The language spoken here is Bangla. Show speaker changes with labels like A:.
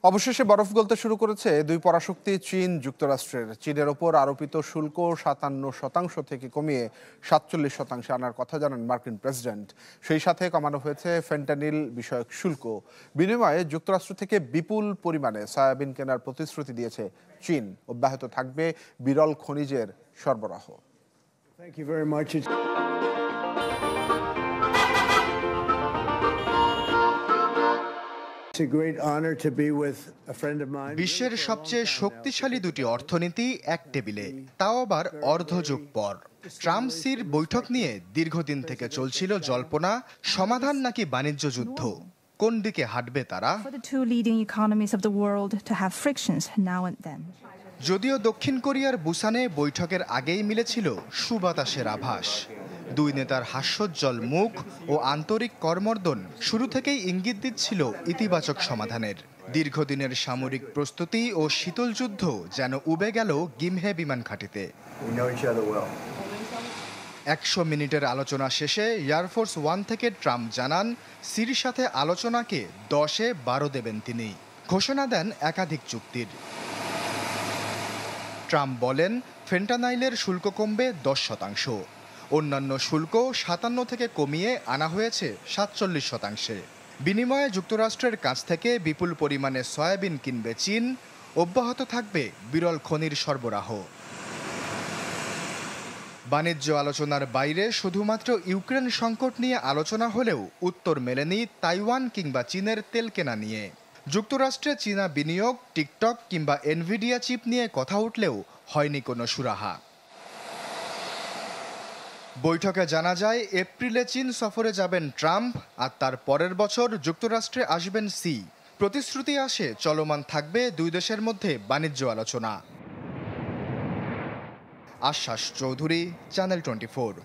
A: অবশেষে বরফ গলতে শুরু করেছে দুই পরাশক্তি চীন যুক্তরাষ্ট্রের। চীনের ওপর আরোপিত শুল্ক ৫৭% থেকে কমিয়ে ৪৭% আনার কথা জানান মার্কিন প্রেসিডেন্ট। সেই সাথে কমানো হয়েছে ফেন্টানিল বিষয়ক শুল্ক। বিনিময়ে যুক্তরাষ্ট্র থেকে বিপুল পরিমাণে সয়াবিন কেনার প্রতিশ্রুতি দিয়েছে চীন। অব্যাহত থাকবে বিরল খনিজের সরবরাহ।
B: Thank you very much.
C: বিশ্বের সবচেয়ে শক্তিশালী দুটি অর্থনীতি এক টেবিলে, তাও আবার অর্ধযুগ পর। ট্রাম্প সির বৈঠক নিয়ে দীর্ঘদিন থেকে চলছিল জল্পনা, সমাধান নাকি বাণিজ্য যুদ্ধ। কোন দিকে হাঁটবে তারা? যদিও দক্ষিণ কোরিয়ার বুসানে বৈঠকের আগেই মিলেছিল সুবাতাসের আভাস। দুই নেতার হাস্যোজ্জ্বল মুখ ও আন্তরিক কর্মর্দন শুরু থেকেই ইঙ্গিত দিচ্ছিল ইতিবাচক সমাধানের। দীর্ঘদিনের সামরিক প্রস্তুতি ও শীতল যুদ্ধ যেন উবে গেল গিমহে বিমান ঘাঁটিতে। ১০০ মিনিটের আলোচনা শেষে এয়ারফোর্স ওয়ান থেকে ট্রাম্প জানান সির সাথে আলোচনাকে ১০-এ ১২ দেবেন তিনি। ঘোষণা দেন একাধিক চুক্তির। ট্রাম্প বলেন ফেন্টানাইলের শুল্ক কমবে ১০%। অন্যান্য শুল্ক ৫৭ থেকে কমিয়ে আনা হয়েছে ৪৭%। বিনিময়ে যুক্তরাষ্ট্রের কাছ থেকে বিপুল পরিমাণে সয়াবিন কিনবে চীন। অব্যাহত থাকবে বিরল খনির সরবরাহ। বাণিজ্য আলোচনার বাইরে শুধুমাত্র ইউক্রেন সংকট নিয়ে আলোচনা হলেও উত্তর মেলেনি তাইওয়ান কিংবা চীনের তেল কেনা নিয়ে। যুক্তরাষ্ট্রে চীনা বিনিয়োগ, টিকটক কিংবা এনভিডিয়া চিপ নিয়ে কথা উঠলেও হয়নি কোনো সুরাহা। বৈঠকে জানা যায় এপ্রিলে চীন সফরে যাবেন ট্রাম্প, আর তার পরের বছর যুক্তরাষ্ট্রে আসবেন সি। প্রতিশ্রুতি আসে চলমান থাকবে দুই দেশের মধ্যে বাণিজ্য আলোচনা। আশ্বাস চৌধুরী, চ্যানেল 24।